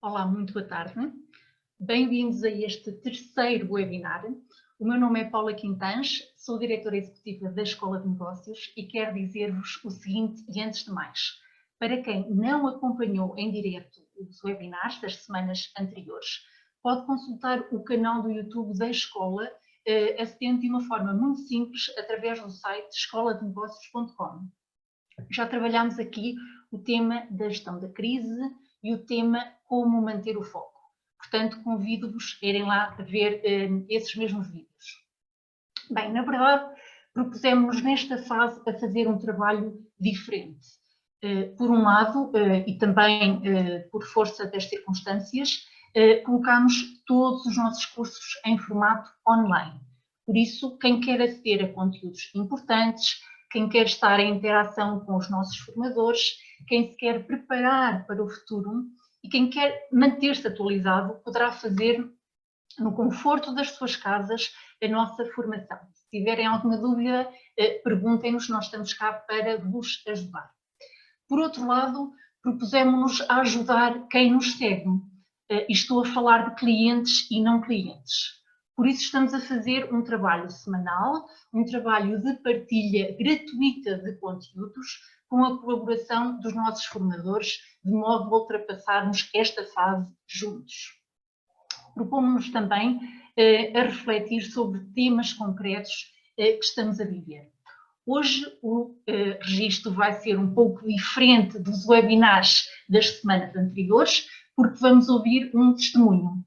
Olá, muito boa tarde. Bem-vindos a este terceiro webinar. O meu nome é Paula Quintães, sou diretora executiva da Escola de Negócios e quero dizer-vos o seguinte, e antes de mais, para quem não acompanhou em direto os webinars das semanas anteriores, pode consultar o canal do YouTube da Escola, acedendo de uma forma muito simples através do site escoladenegócios.com. Já trabalhámos aqui o tema da gestão da crise e o tema como manter o foco. Portanto, convido-vos a irem lá ver esses mesmos vídeos. Bem, na verdade, propusemos nesta fase a fazer um trabalho diferente. Por um lado, e também por força das circunstâncias, colocámos todos os nossos cursos em formato online. Por isso, quem quer aceder a conteúdos importantes, quem quer estar em interação com os nossos formadores, quem se quer preparar para o futuro e quem quer manter-se atualizado, poderá fazer no conforto das suas casas a nossa formação. Se tiverem alguma dúvida, perguntem-nos, nós estamos cá para vos ajudar. Por outro lado, propusemos-nos a ajudar quem nos segue. E estou a falar de clientes e não clientes. Por isso estamos a fazer um trabalho semanal, um trabalho de partilha gratuita de conteúdos, com a colaboração dos nossos formadores, de modo a ultrapassarmos esta fase juntos. Propomos-nos também a refletir sobre temas concretos que estamos a viver. Hoje o registro vai ser um pouco diferente dos webinars das semanas anteriores, porque vamos ouvir um testemunho.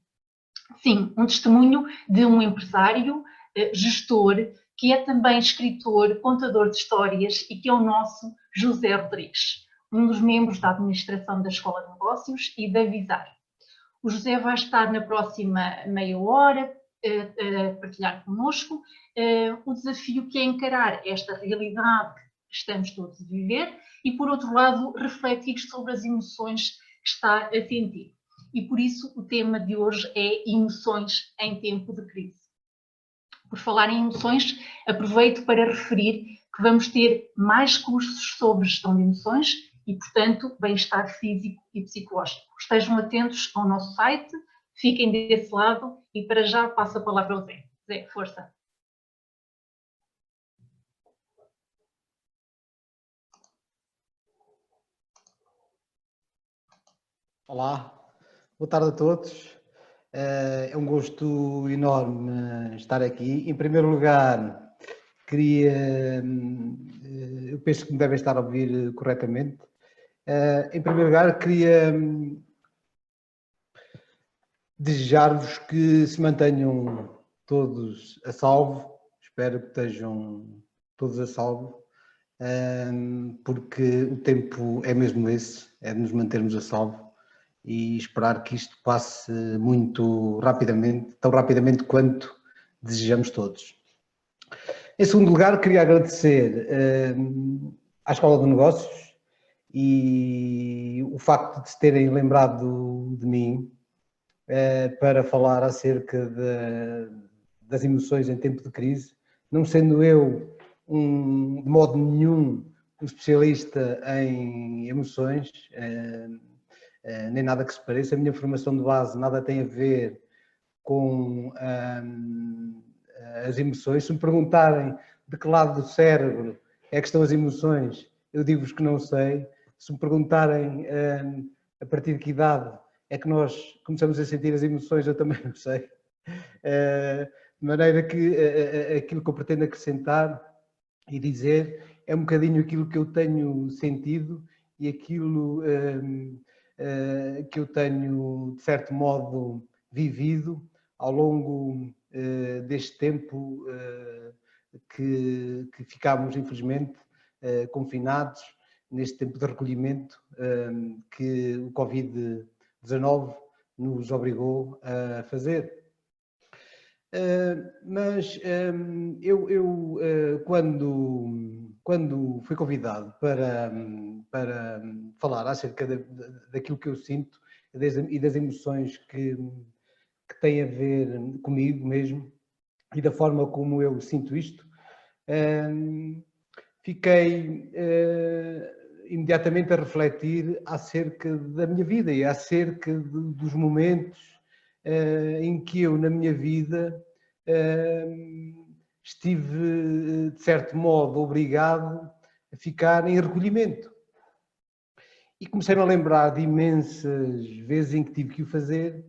Sim, um testemunho de um empresário, gestor, que é também escritor, contador de histórias e que é o nosso José Rodrigues, um dos membros da administração da Escola de Negócios e da Visar. O José vai estar na próxima meia hora a partilhar connosco o desafio que é encarar esta realidade que estamos todos a viver e, por outro lado, refletir sobre as emoções que está a sentir. E por isso o tema de hoje é emoções em tempo de crise. Por falar em emoções, aproveito para referir que vamos ter mais cursos sobre gestão de emoções e, portanto, bem-estar físico e psicológico. Estejam atentos ao nosso site, fiquem desse lado e para já passo a palavra ao Zé. Zé, força! Olá, boa tarde a todos. É um gosto enorme estar aqui. Em primeiro lugar, eu penso que me devem estar a ouvir corretamente. Em primeiro lugar, queria desejar-vos que se mantenham todos a salvo. Espero que estejam todos a salvo, porque o tempo é mesmo esse, é de nos mantermos a salvo. E esperar que isto passe muito rapidamente, tão rapidamente quanto desejamos todos. Em segundo lugar, queria agradecer à Escola de Negócios e o facto de se terem lembrado de mim para falar acerca das emoções em tempo de crise, não sendo eu, de modo nenhum, um especialista em emoções, nem nada que se pareça. A minha formação de base nada tem a ver com as emoções. Se me perguntarem de que lado do cérebro é que estão as emoções, eu digo-vos que não sei. Se me perguntarem a partir de que idade é que nós começamos a sentir as emoções, eu também não sei. De maneira que aquilo que eu pretendo acrescentar e dizer é um bocadinho aquilo que eu tenho sentido e aquilo que eu tenho, de certo modo, vivido ao longo deste tempo que ficámos, infelizmente, confinados, neste tempo de recolhimento que o Covid-19 nos obrigou a fazer. Mas eu quando fui convidado para falar acerca daquilo que eu sinto e das emoções que têm a ver comigo mesmo e da forma como eu sinto isto, fiquei imediatamente a refletir acerca da minha vida e acerca dos momentos em que eu, na minha vida, estive, de certo modo, obrigado a ficar em recolhimento. E comecei-me a lembrar de imensas vezes em que tive que o fazer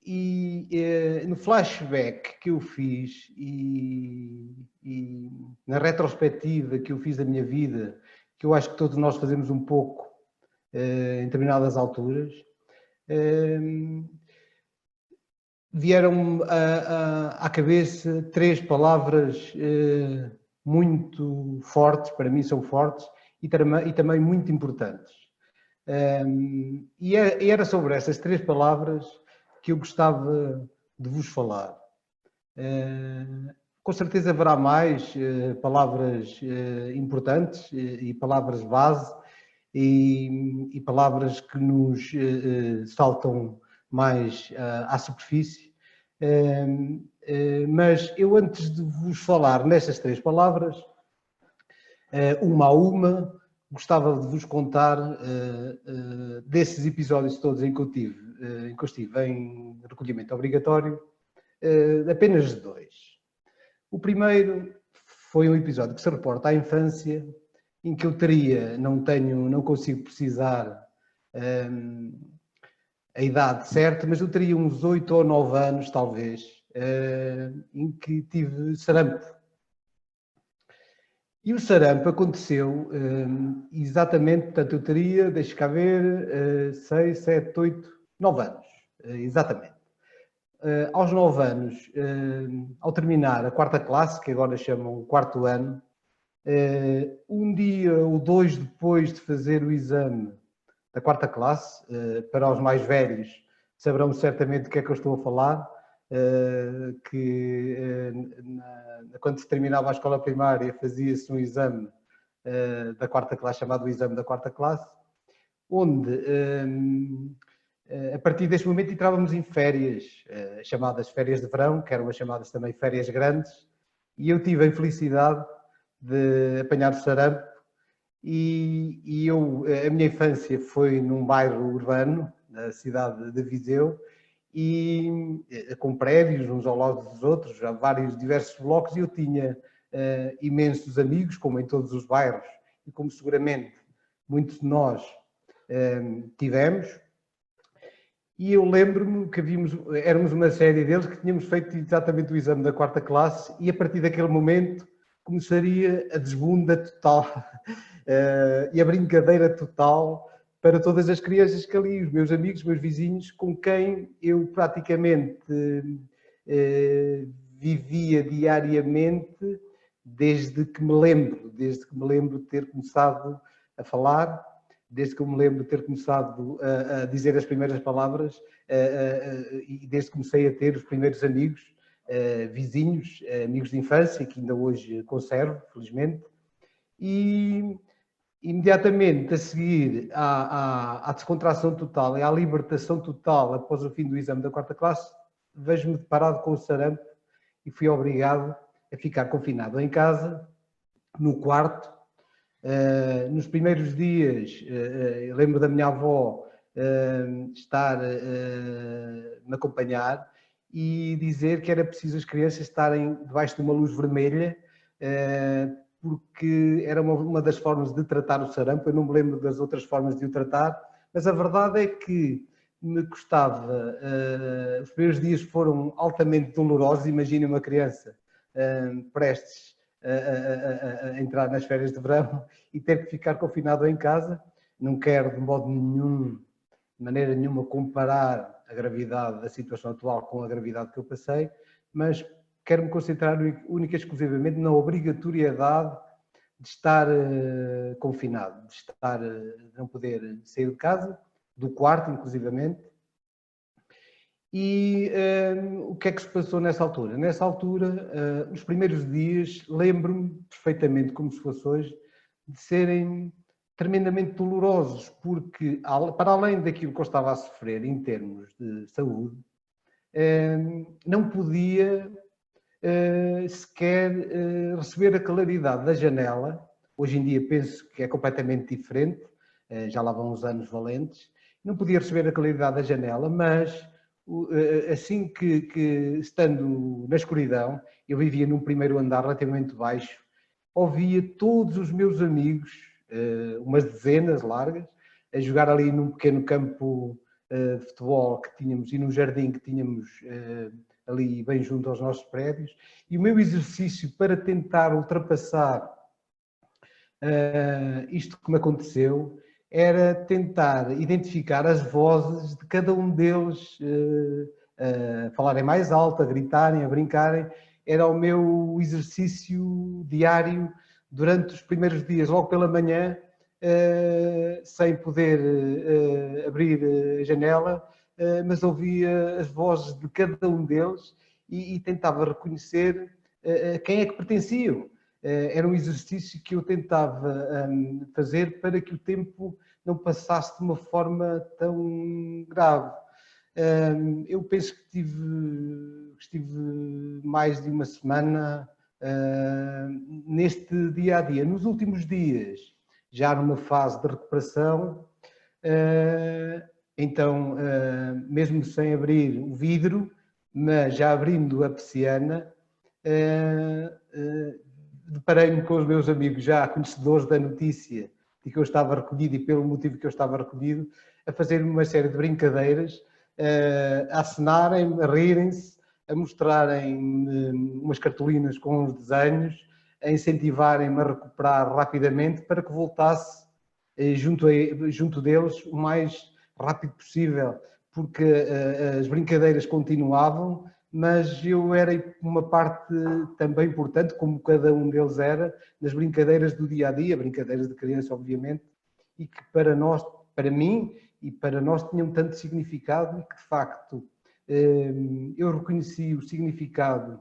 e no flashback que eu fiz e na retrospectiva que eu fiz da minha vida, que eu acho que todos nós fazemos um pouco em determinadas alturas, vieram-me à cabeça 3 palavras muito fortes, para mim são fortes, e também muito importantes. E era sobre essas 3 palavras que eu gostava de vos falar. Com certeza haverá mais palavras importantes e palavras base e palavras que nos saltam mais à superfície. Mas eu, antes de vos falar nestas 3 palavras, uma a uma, gostava de vos contar desses episódios todos em que eu estive em recolhimento obrigatório, apenas 2. O primeiro foi um episódio que se reporta à infância, em que eu não consigo precisar a idade certa, mas eu teria uns 8 ou 9 anos, talvez, em que tive sarampo. E o sarampo aconteceu exatamente, portanto, eu teria, deixa cá ver, 6, 7, 8, 9 anos, exatamente. Aos 9 anos, ao terminar a 4ª classe, que agora chamam 4º ano, um dia ou 2 depois de fazer o exame da 4ª classe, para os mais velhos saberão certamente do que é que eu estou a falar, quando se terminava a escola primária fazia-se um exame da 4ª classe, chamado o exame da 4ª classe, onde a partir deste momento entrávamos em férias, chamadas férias de verão, que eram as chamadas também férias grandes, e eu tive a infelicidade de apanhar o sarampo e a minha infância foi num bairro urbano, na cidade de Viseu, e com prédios uns ao lado dos outros, há vários diversos blocos, e eu tinha imensos amigos, como em todos os bairros, e como seguramente muitos de nós tivemos. E eu lembro-me que éramos uma série deles que tínhamos feito exatamente o exame da 4ª classe, e a partir daquele momento começaria a desbunda total e a brincadeira total para todas as crianças que ali, os meus amigos, os meus vizinhos, com quem eu praticamente vivia diariamente desde que me lembro de ter começado a falar, desde que eu me lembro de ter começado a dizer as primeiras palavras e desde que comecei a ter os primeiros amigos, vizinhos, amigos de infância, que ainda hoje conservo, felizmente. E imediatamente a seguir à descontração total e à libertação total após o fim do exame da 4ª classe, vejo-me deparado com o sarampo e fui obrigado a ficar confinado em casa, no quarto. Nos primeiros dias, eu lembro da minha avó me acompanhar e dizer que era preciso as crianças estarem debaixo de uma luz vermelha, porque era uma das formas de tratar o sarampo. Eu não me lembro das outras formas de o tratar, mas a verdade é que me custava, os primeiros dias foram altamente dolorosos. Imagine uma criança prestes a entrar nas férias de verão e ter que ficar confinado em casa. Não quero de modo nenhum, de maneira nenhuma, comparar a gravidade da situação atual com a gravidade que eu passei, mas quero-me concentrar única e exclusivamente na obrigatoriedade de estar confinado, de não poder sair de casa, do quarto inclusivamente. E o que é que se passou nessa altura? Nessa altura, os primeiros dias, lembro-me perfeitamente, como se fosse hoje, de serem tremendamente dolorosos, porque para além daquilo que eu estava a sofrer em termos de saúde, não podia sequer receber a claridade da janela Hoje em dia penso que é completamente diferente, já lá vão uns anos valentes. Não podia receber a claridade da janela, mas assim que estando na escuridão, eu vivia num primeiro andar relativamente baixo, ouvia todos os meus amigos, umas dezenas largas, a jogar ali num pequeno campo de futebol que tínhamos e num jardim que tínhamos ali bem junto aos nossos prédios. E o meu exercício para tentar ultrapassar isto que me aconteceu era tentar identificar as vozes de cada um deles, a falarem mais alto, a gritarem, a brincarem. Era o meu exercício diário durante os primeiros dias, logo pela manhã, sem poder abrir a janela, mas ouvia as vozes de cada um deles e tentava reconhecer a quem é que pertenciam. Era um exercício que eu tentava fazer para que o tempo não passasse de uma forma tão grave. Eu penso que estive mais de uma semana neste dia a dia. Nos últimos dias, já numa fase de recuperação, então, mesmo sem abrir o vidro, mas já abrindo a persiana, deparei-me com os meus amigos já conhecedores da notícia de que eu estava recolhido e pelo motivo que eu estava recolhido, a fazer uma série de brincadeiras, a acenarem, a rirem-se, a mostrarem umas cartolinas com uns desenhos, a incentivarem-me a recuperar rapidamente para que voltasse junto deles o mais rápido possível, porque as brincadeiras continuavam, mas eu era uma parte também importante, como cada um deles era, nas brincadeiras do dia a dia, brincadeiras de criança, obviamente, e que para nós, para mim e para nós tinham tanto significado e que de facto eu reconheci o significado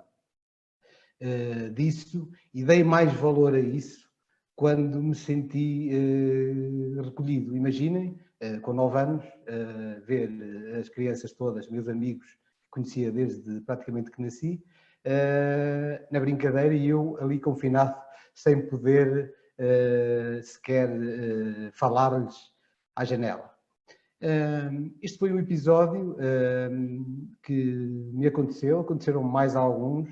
disso e dei mais valor a isso quando me senti recolhido. Imaginem, com 9 anos, ver as crianças todas, meus amigos, que conhecia desde praticamente que nasci, na brincadeira e eu ali confinado, sem poder sequer falar-lhes à janela. Este foi um episódio que me aconteceram mais alguns,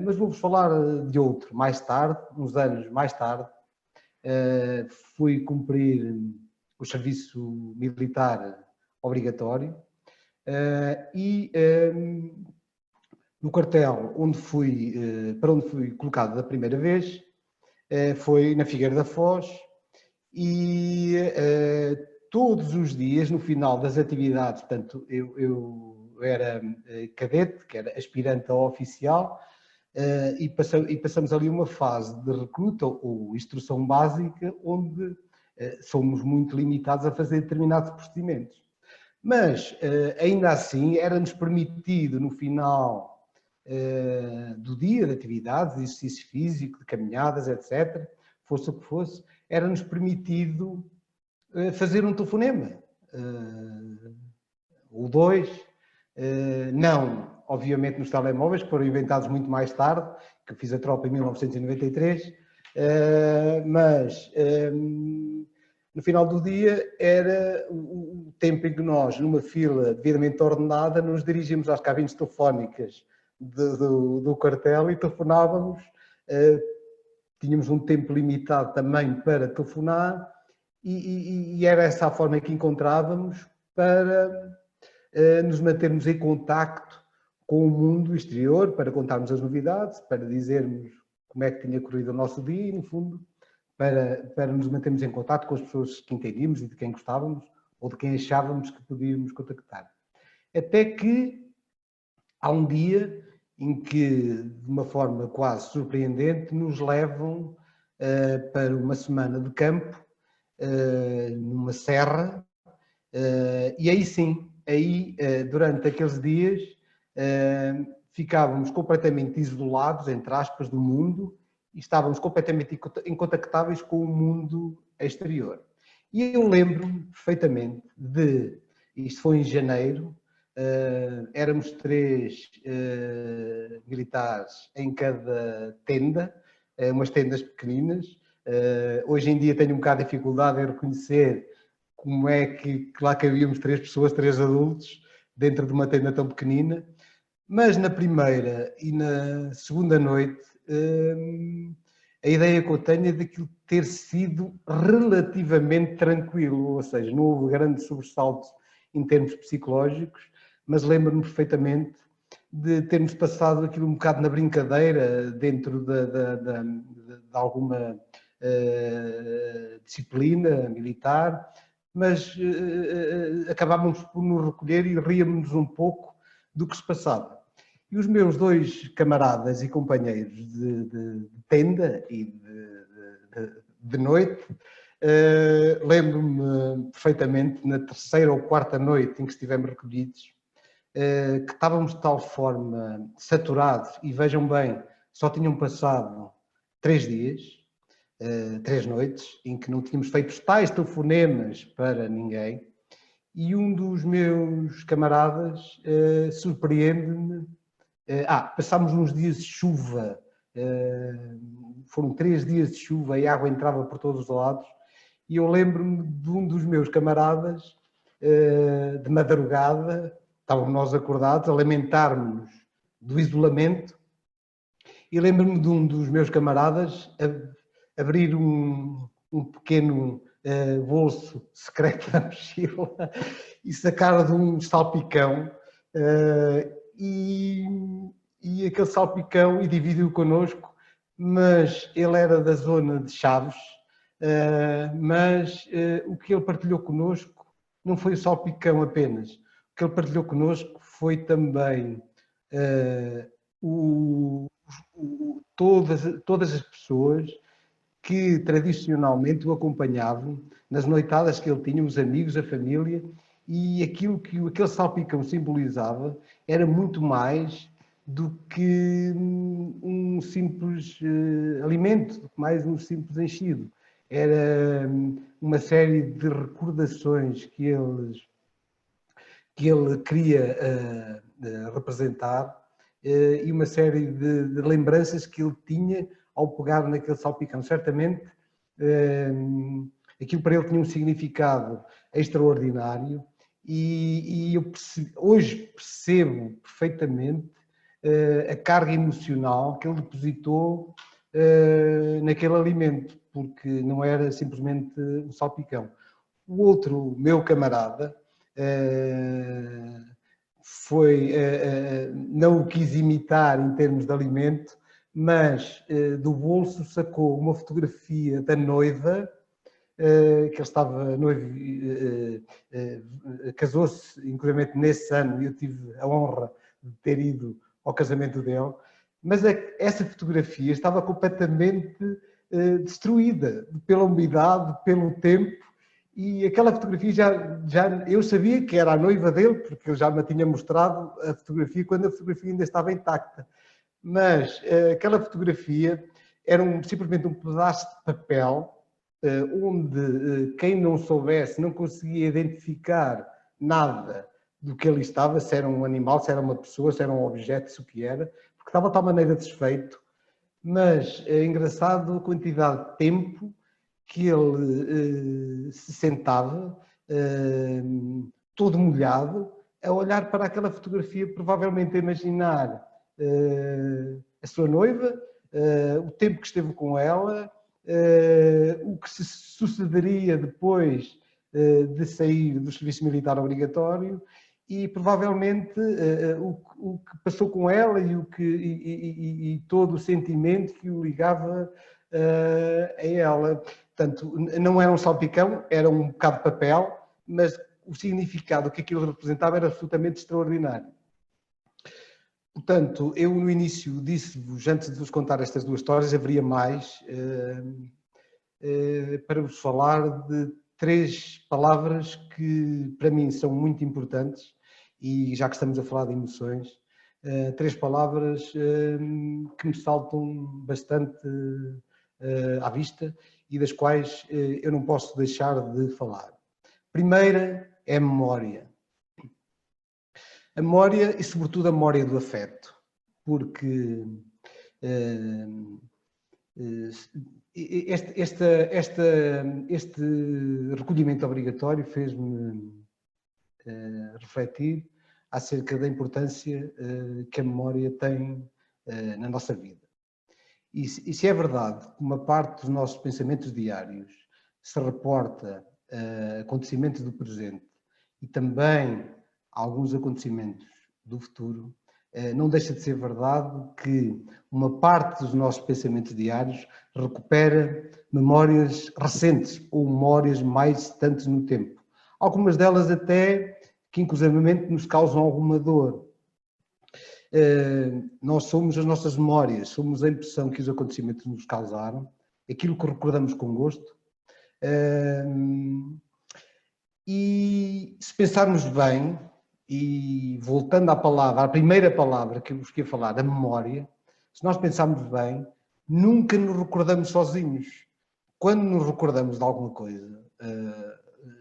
mas vou-vos falar de outro mais tarde, uns anos mais tarde. Fui cumprir o serviço militar obrigatório e no quartel para onde fui colocado da primeira vez foi na Figueira da Foz e todos os dias, no final das atividades, portanto, eu era cadete, que era aspirante a oficial, e passamos ali uma fase de recruta ou instrução básica, onde somos muito limitados a fazer determinados procedimentos. Mas, ainda assim, era-nos permitido, no final do dia de atividades, de exercício físico, de caminhadas, etc., fosse o que fosse, era-nos permitido fazer um telefonema, ou dois, não, obviamente, nos telemóveis, que foram inventados muito mais tarde, que eu fiz a tropa em 1993, mas no final do dia era o tempo em que nós, numa fila devidamente ordenada, nos dirigíamos às cabines telefónicas do quartel e telefonávamos. Tínhamos um tempo limitado também para telefonar e era essa a forma que encontrávamos para nos mantermos em contacto com o mundo exterior, para contarmos as novidades, para dizermos como é que tinha corrido o nosso dia e, no fundo, para nos mantermos em contacto com as pessoas que entendíamos e de quem gostávamos ou de quem achávamos que podíamos contactar. Até que há um dia em que, de uma forma quase surpreendente, nos levam para uma semana de campo, numa serra, e aí sim, durante aqueles dias, ficávamos completamente isolados, entre aspas, do mundo e estávamos completamente incontactáveis com o mundo exterior. E eu lembro-me perfeitamente isto foi em janeiro, éramos 3 militares em cada tenda, umas tendas pequeninas, Hoje em dia tenho um bocado de dificuldade em reconhecer como é que lá cabíamos 3 pessoas, 3 adultos, dentro de uma tenda tão pequenina. Mas na primeira e na segunda noite, a ideia que eu tenho é daquilo ter sido relativamente tranquilo, ou seja, não houve grande sobressalto em termos psicológicos, mas lembro-me perfeitamente de termos passado aquilo um bocado na brincadeira, dentro de alguma disciplina militar, mas acabávamos por nos recolher e ríamos um pouco do que se passava. E os meus 2 camaradas e companheiros de tenda e de noite, lembro-me perfeitamente, na terceira ou quarta noite em que estivemos recolhidos, que estávamos de tal forma saturados, e vejam bem, só tinham passado 3 dias, 3 noites, em que não tínhamos feito os tais telefonemas para ninguém, e um dos meus camaradas surpreende-me. Passámos uns dias de chuva, foram 3 dias de chuva e a água entrava por todos os lados, e eu lembro-me de um dos meus camaradas, de madrugada, estávamos nós acordados a lamentarmos do isolamento, e lembro-me de um dos meus camaradas abrir um pequeno bolso secreto da mochila e sacar de um salpicão, e aquele salpicão, e dividiu connosco, mas ele era da zona de Chaves, mas o que ele partilhou connosco não foi o salpicão apenas. O que ele partilhou connosco foi também todas as pessoas que tradicionalmente o acompanhavam nas noitadas que ele tinha, os amigos, a família, e aquilo que aquele salpicão simbolizava era muito mais do que um simples alimento, mais um simples enchido. Era uma série de recordações que ele queria representar, e uma série de lembranças que ele tinha ao pegar naquele salpicão. Certamente aquilo para ele tinha um significado extraordinário, e eu hoje percebo perfeitamente a carga emocional que ele depositou naquele alimento, porque não era simplesmente um salpicão. O outro meu camarada não o quis imitar em termos de alimento, mas do bolso sacou uma fotografia da noiva, que ele estava noivo, casou-se inclusive nesse ano, e eu tive a honra de ter ido ao casamento dele, mas essa fotografia estava completamente destruída pela umidade, pelo tempo, e aquela fotografia já eu sabia que era a noiva dele, porque ele já me tinha mostrado a fotografia quando a fotografia ainda estava intacta. Mas aquela fotografia era simplesmente um pedaço de papel, onde quem não soubesse não conseguia identificar nada do que ali estava, se era um animal, se era uma pessoa, se era um objeto, se o que era, porque estava de tal maneira desfeito. Mas é engraçado a quantidade de tempo que ele se sentava, todo molhado, a olhar para aquela fotografia, provavelmente a imaginar a sua noiva, o tempo que esteve com ela, o que se sucederia depois de sair do serviço militar obrigatório, e provavelmente o que passou com ela e todo o sentimento que o ligava a ela. Portanto, não era um salpicão, era um bocado de papel, mas o significado que aquilo representava era absolutamente extraordinário. Portanto, eu no início disse-vos, antes de vos contar estas 2 histórias, haveria mais para vos falar de 3 palavras que para mim são muito importantes, e já que estamos a falar de emoções, 3 palavras que me saltam bastante à vista e das quais eu não posso deixar de falar. Primeira é a memória. A memória e, sobretudo, a memória do afeto, porque Este recolhimento obrigatório fez-me refletir acerca da importância que a memória tem na nossa vida. E se é verdade que uma parte dos nossos pensamentos diários se reporta a acontecimentos do presente e também a alguns acontecimentos do futuro, não deixa de ser verdade que uma parte dos nossos pensamentos diários recupera memórias recentes ou memórias mais distantes no tempo. Algumas delas até que inclusivamente nos causam alguma dor. Nós somos as nossas memórias, somos a impressão que os acontecimentos nos causaram, aquilo que recordamos com gosto. E se pensarmos bem, e voltando à palavra, à primeira palavra que eu vos queria falar, a memória, se nós pensarmos bem, nunca nos recordamos sozinhos. Quando nos recordamos de alguma coisa,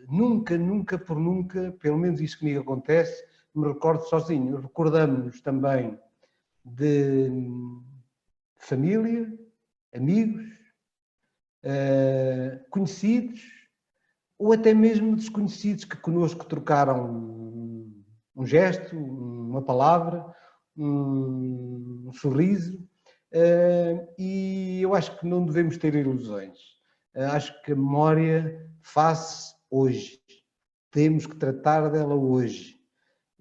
nunca, pelo menos isso comigo acontece, me recordo sozinho. Recordamos-nos também de família, amigos, conhecidos, ou até mesmo desconhecidos que connosco trocaram um gesto, uma palavra, um sorriso, e eu acho que não devemos ter ilusões. Acho que a memória faz hoje. Temos que tratar dela hoje,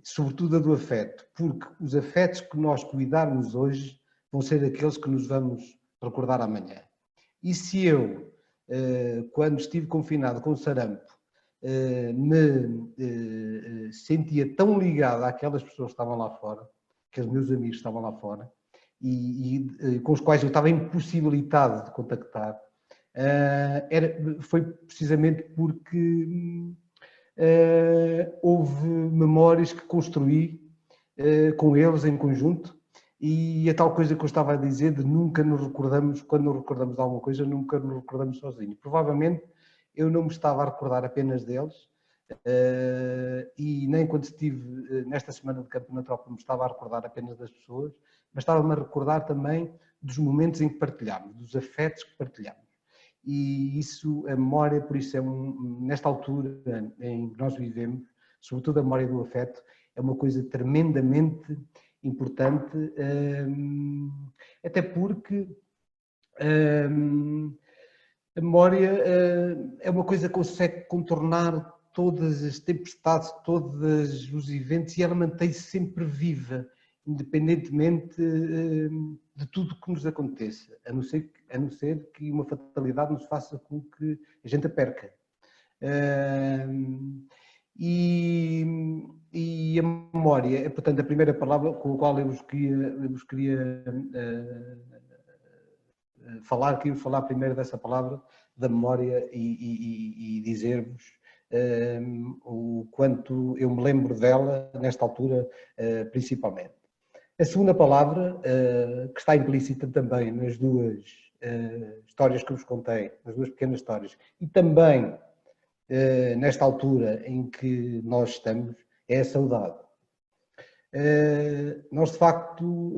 sobretudo a do afeto, porque os afetos que nós cuidarmos hoje vão ser aqueles que nos vamos recordar amanhã. E se eu, quando estive confinado com sarampo, me sentia tão ligado àquelas pessoas que estavam lá fora, aqueles meus amigos que estavam lá fora, e com os quais eu estava impossibilitado de contactar, foi precisamente porque houve memórias que construí com eles em conjunto, e a tal coisa que eu estava a dizer de nunca nos recordamos, quando nos recordamos de alguma coisa, nunca nos recordamos sozinhos. Provavelmente eu não me estava a recordar apenas deles, e nem quando estive nesta semana de Campo Natural me estava a recordar apenas das pessoas, mas estava-me a recordar também dos momentos em que partilhámos, dos afetos que partilhámos. E isso, a memória, por isso, nesta altura em que nós vivemos, sobretudo a memória do afeto, é uma coisa tremendamente importante, até porque a memória é uma coisa que consegue contornar todas as tempestades, todos os eventos, e ela mantém-se sempre viva, independentemente de tudo que nos aconteça, a não ser que uma fatalidade nos faça com que a gente a perca. E a memória é, portanto, a primeira palavra com a qual eu vos queria falar, queria falar primeiro dessa palavra, da memória, e dizer-vos o quanto eu me lembro dela nesta altura, principalmente. A segunda palavra, que está implícita também nas duas histórias que eu vos contei, nas duas pequenas histórias, e também nesta altura em que nós estamos, é a saudade. Nós, de facto,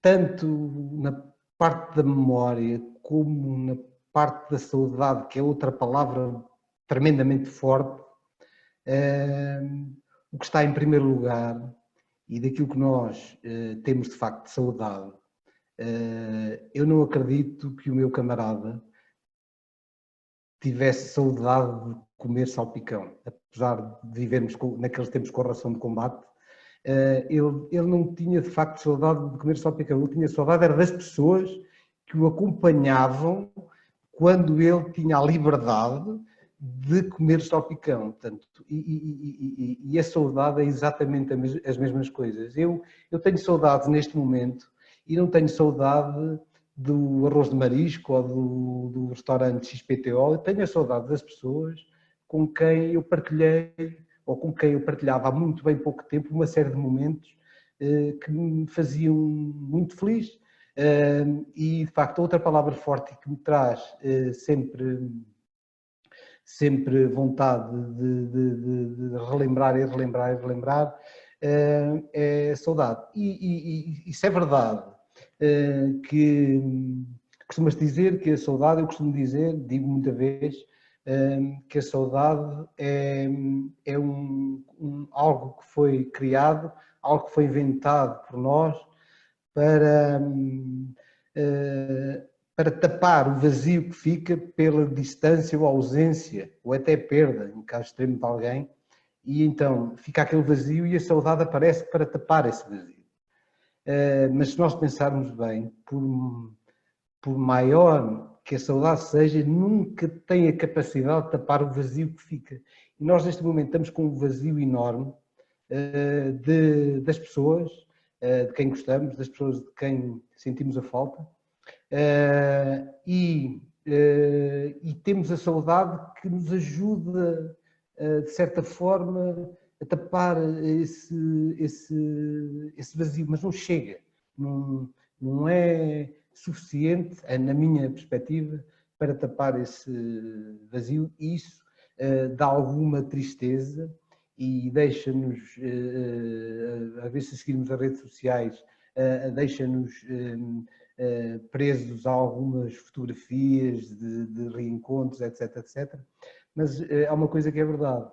tanto na parte da memória como na parte da saudade, que é outra palavra tremendamente forte, o que está em primeiro lugar, e daquilo que nós temos de facto saudade, eu não acredito que o meu camarada tivesse saudade de comer salpicão, apesar de vivermos naqueles tempos com a ração de combate. Ele não tinha de facto saudade de comer salpicão, ele tinha saudade era das pessoas que o acompanhavam quando ele tinha a liberdade de comer salpicão. Portanto, e a saudade é exatamente as mesmas coisas. Eu tenho saudades neste momento e não tenho saudade do arroz de marisco ou do restaurante XPTO, eu tenho a saudade das pessoas com quem eu partilhei, ou com quem eu partilhava há muito bem pouco tempo, uma série de momentos que me faziam muito feliz. E, de facto, outra palavra forte que me traz sempre vontade de relembrar e relembrar é saudade. E isso é verdade. que costumas dizer que a saudade, eu costumo dizer, digo muita vez, que a saudade é algo que foi criado, algo que foi inventado por nós para, para tapar o vazio que fica pela distância ou ausência, ou até perda, em caso extremo de alguém, e então fica aquele vazio e a saudade aparece para tapar esse vazio. Mas se nós pensarmos bem, por maior que a saudade seja, nunca tem a capacidade de tapar o vazio que fica. E nós neste momento estamos com um vazio enorme das pessoas, de quem gostamos, das pessoas de quem sentimos a falta, e temos a saudade que nos ajuda, de certa forma, a tapar esse vazio, mas não chega, não é suficiente, na minha perspectiva, para tapar esse vazio, e isso dá alguma tristeza e deixa-nos, a ver se seguirmos as redes sociais, deixa-nos presos a algumas fotografias de reencontros, etc, etc. Mas há uma coisa que é verdade.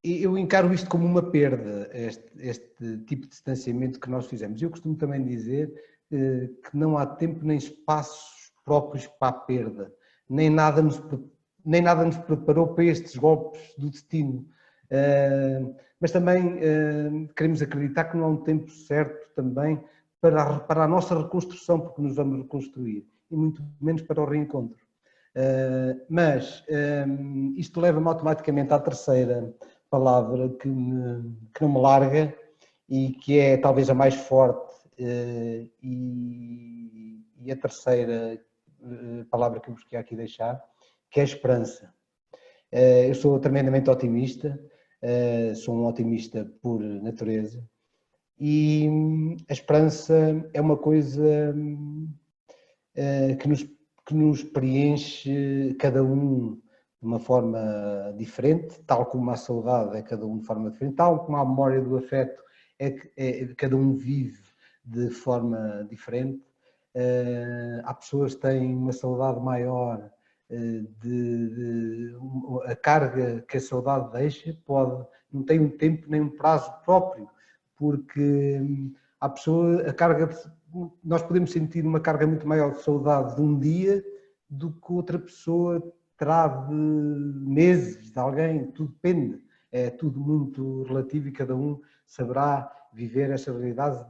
Eu encaro isto como uma perda, este tipo de distanciamento que nós fizemos. Eu costumo também dizer que não há tempo nem espaços próprios para a perda, nem nada nos preparou para estes golpes do destino. Mas também queremos acreditar que não há um tempo certo também para a nossa reconstrução, porque nos vamos reconstruir, e muito menos para o reencontro. Mas isto leva-me automaticamente à terceira palavra que não me larga e que é talvez a mais forte, e a terceira palavra que eu vos quero aqui deixar, que é a esperança. Eu sou tremendamente otimista, sou um otimista por natureza, e a esperança é uma coisa que nos preenche cada um de uma forma diferente, tal como a saudade é cada um de forma diferente, tal como a memória do afeto cada um vive de forma diferente. Há pessoas que têm uma saudade maior, a carga que a saudade deixa não tem um tempo nem um prazo próprio, porque há pessoas, nós podemos sentir uma carga muito maior de saudade de um dia do que outra pessoa terá de meses de alguém, tudo depende, é tudo muito relativo e cada um saberá viver essa realidade,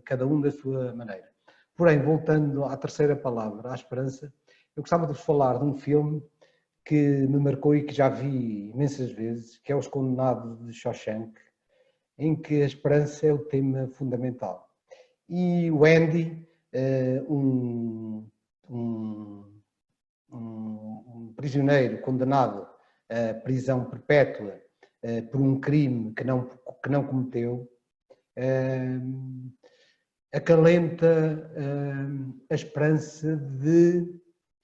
cada um da sua maneira. Porém, voltando à terceira palavra, à esperança, eu gostava de vos falar de um filme que me marcou e que já vi imensas vezes, que é Os Condenados de Shawshank, em que a esperança é o tema fundamental. E o Andy, um prisioneiro condenado à prisão perpétua por um crime que não cometeu, acalenta a esperança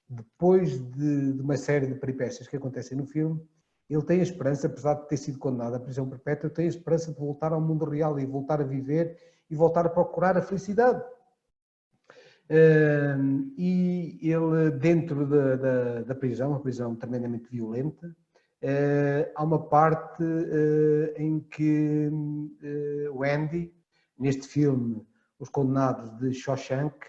depois de uma série de peripécias que acontecem no filme, ele tem a esperança, apesar de ter sido condenado à prisão perpétua, tem a esperança de voltar ao mundo real e voltar a viver e voltar a procurar a felicidade. E ele, dentro da prisão, uma prisão tremendamente violenta, há uma parte em que o Andy, neste filme Os Condenados de Shawshank,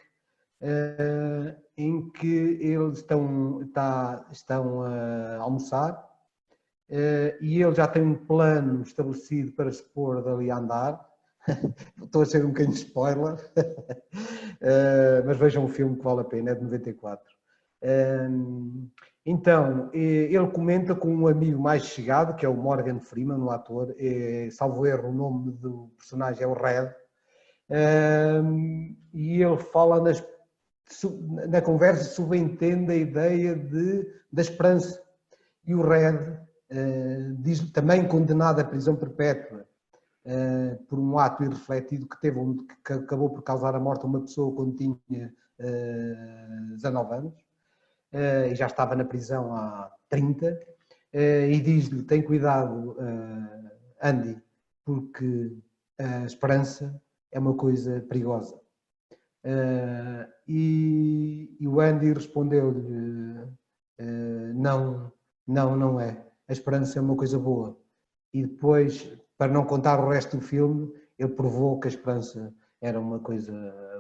em que eles estão a almoçar e ele já tem um plano estabelecido para se pôr dali a andar. Estou a ser um bocadinho de spoiler, mas vejam o filme que vale a pena, é de 94. Então, ele comenta com um amigo mais chegado, que é o Morgan Freeman, o ator, salvo erro, o nome do personagem é o Red, e ele fala na conversa, subentende a ideia da esperança. E o Red diz também condenado à prisão perpétua por um ato irrefletido que acabou por causar a morte a uma pessoa quando tinha 19 anos, e já estava na prisão há 30, e diz-lhe: tem cuidado, Andy, porque a esperança é uma coisa perigosa. E o Andy respondeu-lhe, não é. A esperança é uma coisa boa. E depois, para não contar o resto do filme, ele provou que a esperança era uma coisa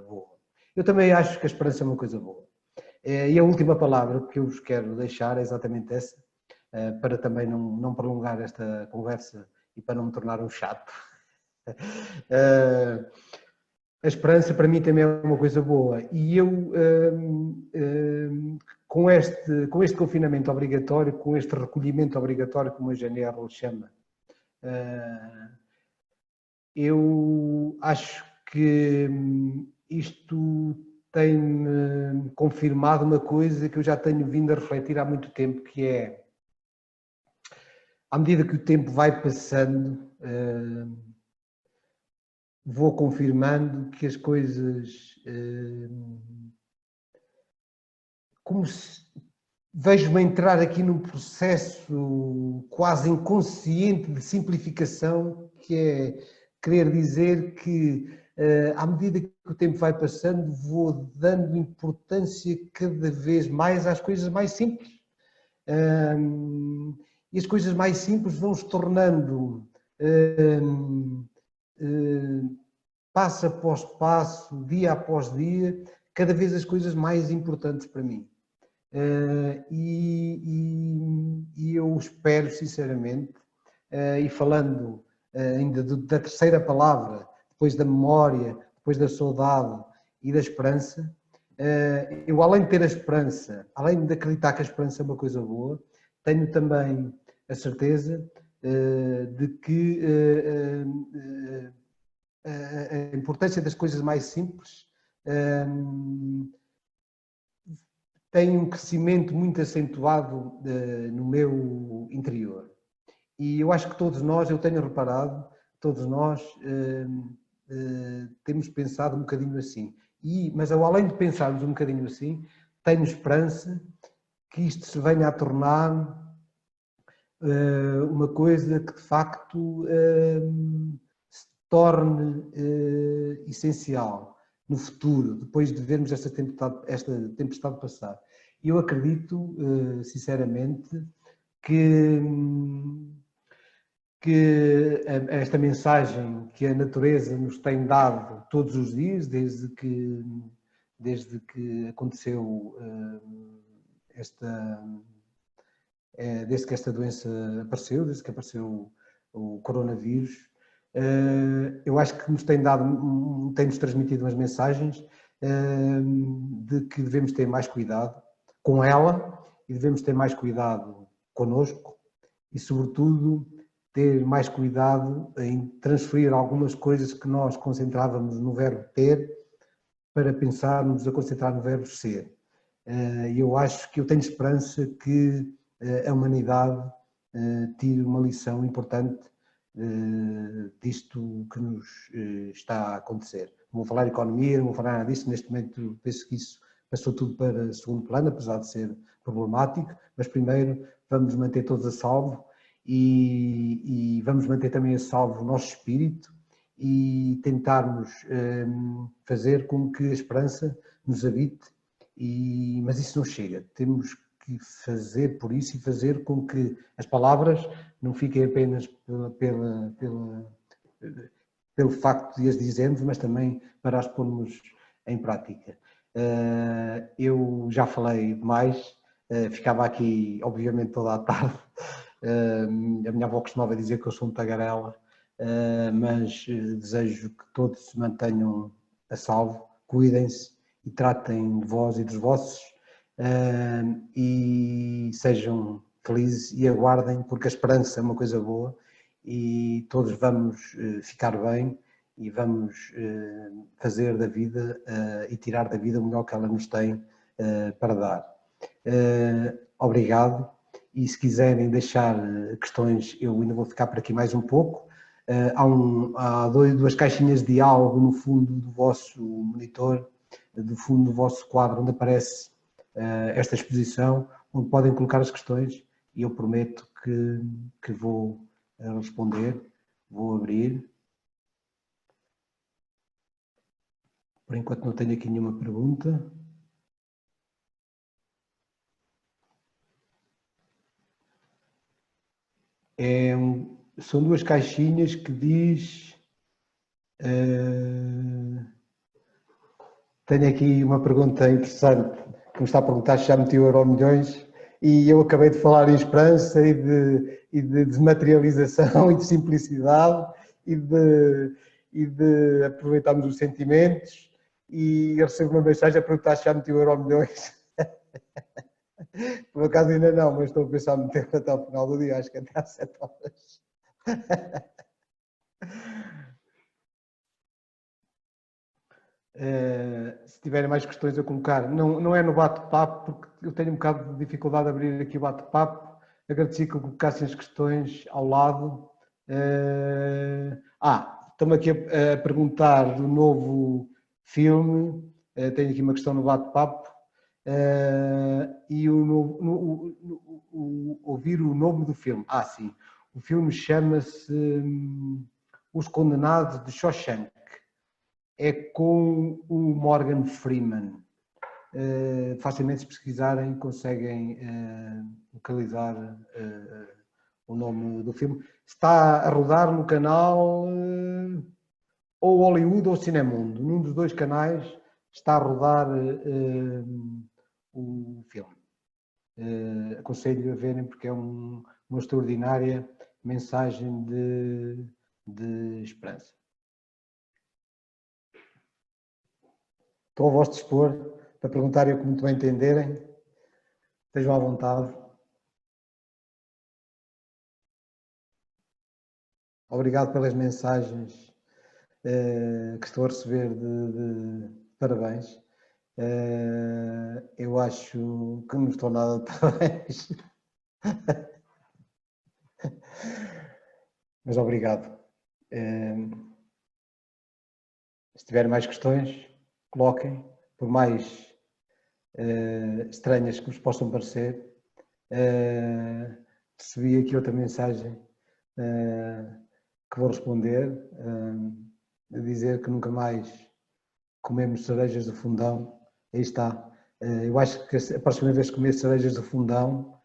boa. Eu também acho que a esperança é uma coisa boa. E a última palavra que eu vos quero deixar é exatamente essa, para também não prolongar esta conversa e para não me tornar um chato. A esperança para mim também é uma coisa boa. E eu, com este confinamento obrigatório, com este recolhimento obrigatório, como a GNR chama, eu acho que isto tem-me confirmado uma coisa que eu já tenho vindo a refletir há muito tempo, que é, à medida que o tempo vai passando, vou confirmando que as coisas, como se vejo-me entrar aqui num processo quase inconsciente de simplificação, que é querer dizer que, à medida que o tempo vai passando, vou dando importância cada vez mais às coisas mais simples. E as coisas mais simples vão se tornando, passo após passo, dia após dia, cada vez as coisas mais importantes para mim. E eu espero, sinceramente, e falando ainda da terceira palavra, depois da memória, depois da saudade e da esperança, eu, além de ter a esperança, além de acreditar que a esperança é uma coisa boa, tenho também a certeza de que a importância das coisas mais simples tem um crescimento muito acentuado no meu interior. E eu acho que todos nós, eu tenho reparado, todos nós temos pensado um bocadinho assim. Mas além de pensarmos um bocadinho assim, tenho esperança que isto se venha a tornar uma coisa que de facto se torne essencial no futuro, depois de vermos esta tempestade passar. E eu acredito, sinceramente, que esta mensagem que a natureza nos tem dado todos os dias, desde que aconteceu desde que esta doença apareceu, desde que apareceu o coronavírus, eu acho que nos tem-nos transmitido umas mensagens de que devemos ter mais cuidado com ela e devemos ter mais cuidado connosco e, sobretudo, ter mais cuidado em transferir algumas coisas que nós concentrávamos no verbo ter para pensarmos a concentrar no verbo ser. Eu acho que eu tenho esperança que a humanidade tire uma lição importante disto que nos está a acontecer. Não vou falar de economia, não vou falar nada disso, neste momento penso que isso passou tudo para segundo plano, apesar de ser problemático, mas primeiro vamos manter todos a salvo e vamos manter também a salvo o nosso espírito e tentarmos fazer com que a esperança nos habite, mas isso não chega, temos que fazer por isso e fazer com que as palavras não fiquem apenas pelo facto de as dizermos, mas também para as pormos em prática. Eu já falei demais, ficava aqui obviamente toda a tarde, a minha avó costumava dizer que eu sou um tagarela, mas desejo que todos se mantenham a salvo, cuidem-se e tratem de vós e dos vossos, e sejam felizes e aguardem, porque a esperança é uma coisa boa e todos vamos ficar bem e vamos fazer da vida e tirar da vida o melhor que ela nos tem para dar. Obrigado, e se quiserem deixar questões, eu ainda vou ficar por aqui mais um pouco. Há duas caixinhas de diálogo no fundo do vosso monitor, do fundo do vosso quadro, onde aparece esta exposição, onde podem colocar as questões e eu prometo que vou responder. Vou abrir. Por enquanto não tenho aqui nenhuma pergunta. São duas caixinhas que diz... tenho aqui uma pergunta interessante que me está a perguntar se já meti o Euromilhões e eu acabei de falar em esperança e de desmaterialização e de simplicidade e de aproveitarmos os sentimentos e eu recebo uma mensagem a perguntar se já meti o Euromilhões. Por acaso ainda não, mas estou a pensar em meter até ao final do dia, acho que até às 7 horas. Se tiverem mais questões a colocar, não é no bate-papo, porque eu tenho um bocado de dificuldade de abrir aqui o bate-papo. Agradeci que colocassem as questões ao lado. Estão-me aqui a perguntar do novo filme. Tenho aqui uma questão no bate-papo. E ouvir o nome do filme. Sim. O filme chama-se Os Condenados de Shawshank. É com o Morgan Freeman. Facilmente, se pesquisarem, conseguem localizar o nome do filme. Está a rodar no canal ou Hollywood ou Cinemundo. Num dos dois canais está a rodar o filme. Aconselho a verem porque é uma extraordinária mensagem de esperança. Estou ao vosso dispor para perguntarem o que muito bem entenderem. Estejam à vontade. Obrigado pelas mensagens que estou a receber de parabéns. Eu acho que não estou nada de parabéns. Mas obrigado. Se tiverem mais questões, coloquem, por mais estranhas que vos possam parecer. Recebi aqui outra mensagem que vou responder, a dizer que nunca mais comemos cerejas do Fundão. Aí está. Eu acho que a próxima vez que comer cerejas do Fundão,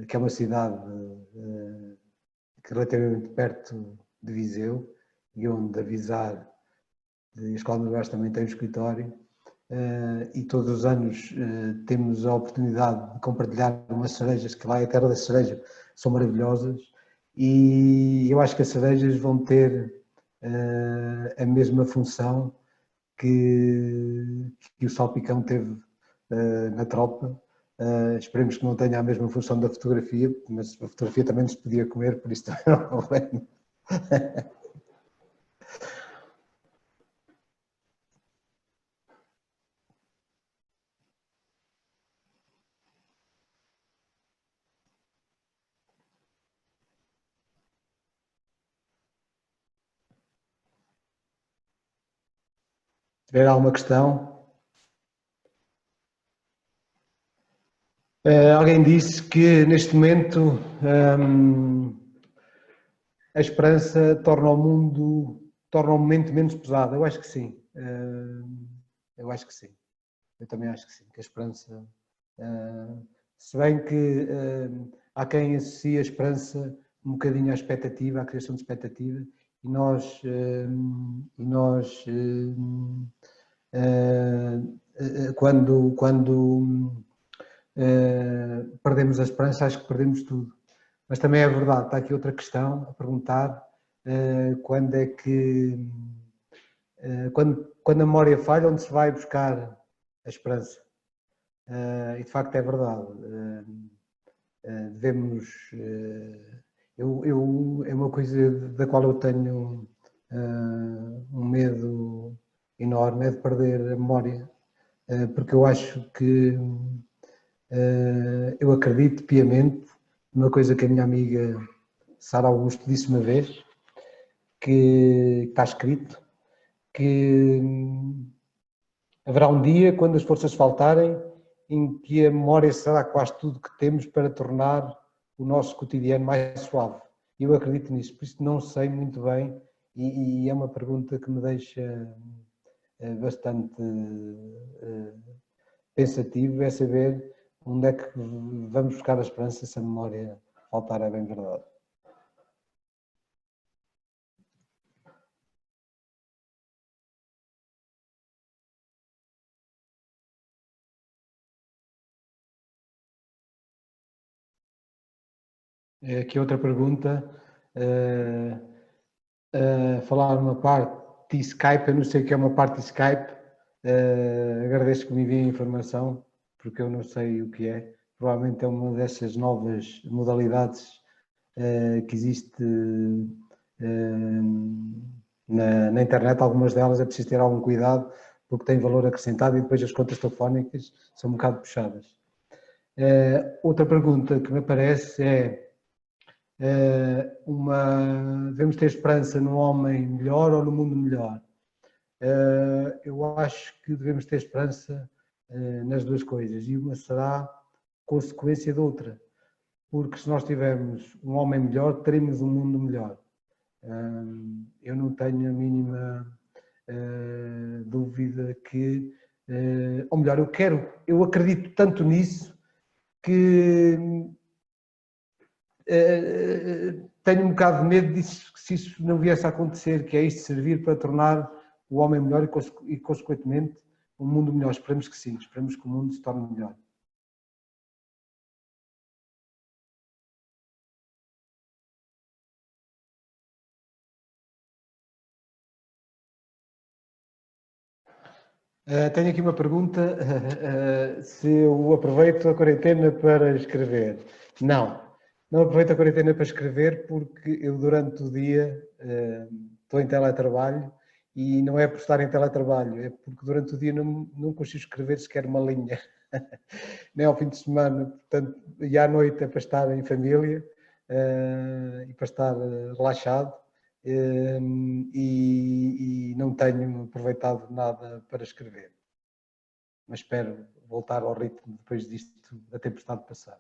que é uma cidade relativamente perto de Viseu, e onde Avisar e a Escola de Negócios também tem um escritório, e todos os anos temos a oportunidade de compartilhar umas cerejas, que lá é a terra da cereja, são maravilhosas, e eu acho que as cerejas vão ter a mesma função que o salpicão teve na tropa. Esperemos que não tenha a mesma função da fotografia, mas a fotografia também se podia comer, por isso também não é problema. Se tiver alguma questão. Alguém disse que neste momento a esperança torna o momento menos pesado. Eu acho que sim. Eu acho que sim. Eu também acho que sim. Que a esperança, se bem que há quem associe a esperança um bocadinho à expectativa, à criação de expectativa, e nós quando perdemos a esperança, acho que perdemos tudo. Mas também é verdade, está aqui outra questão a perguntar, quando é que, quando a memória falha, onde se vai buscar a esperança? E de facto é verdade. Devemos, é uma coisa da qual eu tenho um medo enorme, é de perder a memória, porque eu acho que eu acredito piamente numa coisa que a minha amiga Sara Augusto disse uma vez, que está escrito, que haverá um dia, quando as forças faltarem, em que a memória será quase tudo que temos para tornar o nosso cotidiano mais suave. Eu acredito nisso, por isso não sei muito bem e é uma pergunta que me deixa bastante pensativo, é saber onde é que vamos buscar a esperança se a memória faltar, é bem verdade. Aqui outra pergunta, falar uma parte de Skype, eu não sei o que é uma parte de Skype, agradeço que me enviem a informação, porque eu não sei o que é, provavelmente é uma dessas novas modalidades que existe na internet, algumas delas é preciso ter algum cuidado, porque têm valor acrescentado e depois as contas telefónicas são um bocado puxadas. Outra pergunta que me aparece é, devemos ter esperança num homem melhor ou no mundo melhor? Eu acho que devemos ter esperança nas duas coisas, e uma será consequência da outra, porque se nós tivermos um homem melhor, teremos um mundo melhor. Eu não tenho a mínima dúvida que, ou melhor, eu acredito tanto nisso que tenho um bocado de medo disso, que se isso não viesse a acontecer, que é isto servir para tornar o homem melhor e consequentemente, um mundo melhor. Esperemos que sim, esperemos que o mundo se torne melhor. Tenho aqui uma pergunta, se eu aproveito a quarentena para escrever. Não, não aproveito a quarentena para escrever porque eu durante o dia estou em teletrabalho e não é por estar em teletrabalho, é porque durante o dia não consigo escrever sequer uma linha, nem ao fim de semana, portanto, e à noite é para estar em família e para estar relaxado. E não tenho aproveitado nada para escrever. Mas espero voltar ao ritmo depois disto da tempestade passar.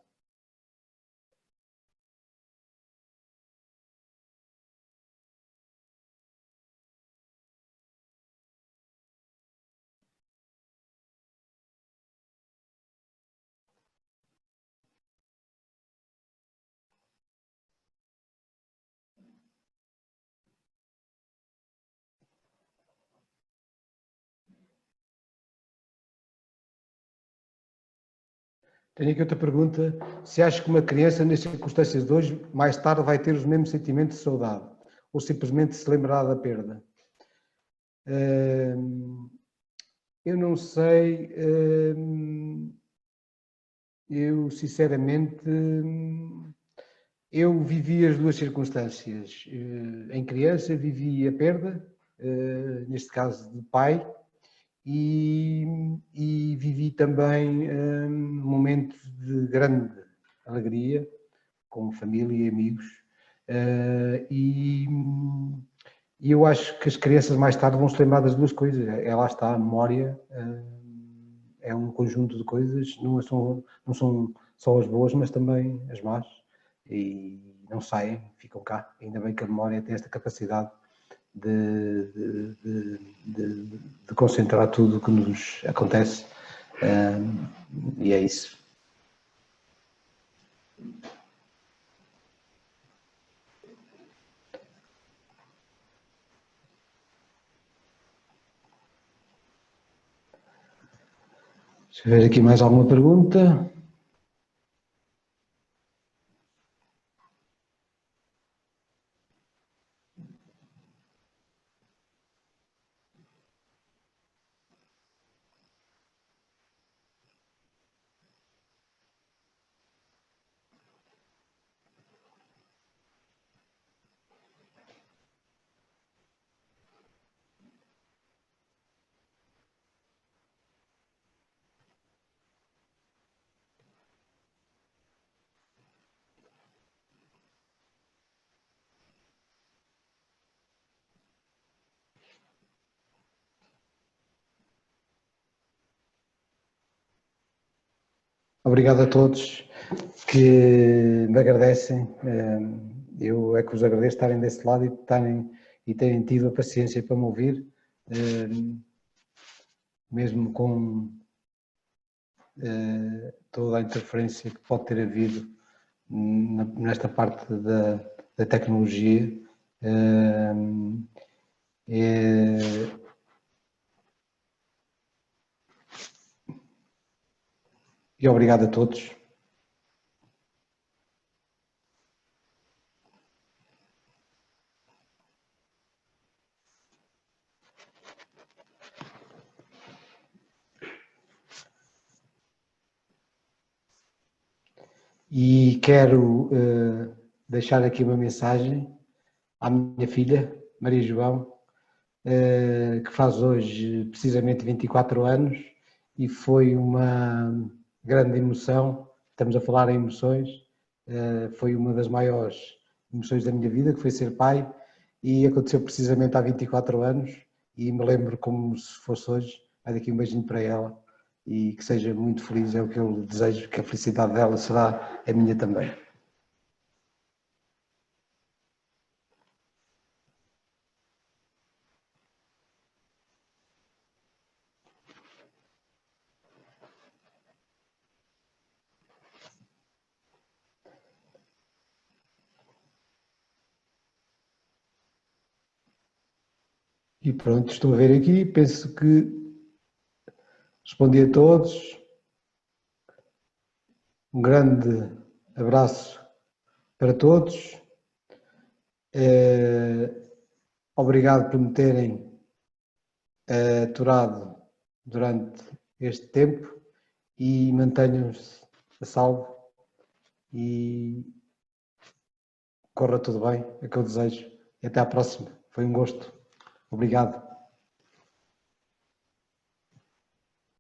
Tenho aqui outra pergunta. Se acha que uma criança, nas circunstâncias de hoje, mais tarde vai ter os mesmos sentimentos de saudade? Ou simplesmente se lembrará da perda? Eu não sei. Eu, sinceramente, eu vivi as duas circunstâncias. Em criança vivi a perda, neste caso de pai, e vivi também momentos de grande alegria com família e amigos. E eu acho que as crianças mais tarde vão se lembrar das duas coisas. Lá está, a memória é um conjunto de coisas, não são só as boas, mas também as más. E não saem, ficam cá. Ainda bem que a memória tem esta capacidade de concentrar tudo o que nos acontece, e é isso. Deixa eu ver aqui mais alguma pergunta. Obrigado a todos que me agradecem. Eu é que vos agradeço estarem desse lado e e terem tido a paciência para me ouvir, mesmo com toda a interferência que pode ter havido nesta parte da tecnologia. E obrigado a todos. E quero deixar aqui uma mensagem à minha filha, Maria João, que faz hoje precisamente 24 anos, e foi uma grande emoção. Estamos a falar em emoções, foi uma das maiores emoções da minha vida, que foi ser pai, e aconteceu precisamente há 24 anos, e me lembro como se fosse hoje. Vai daqui um beijinho para ela, e que seja muito feliz, é o que eu desejo, que a felicidade dela será a minha também. E pronto, estou a ver aqui, penso que respondi a todos. Um grande abraço para todos. Obrigado por me terem aturado durante este tempo, e mantenham-se a salvo e corra tudo bem, é o que eu desejo. E até à próxima. Foi um gosto. Obrigado.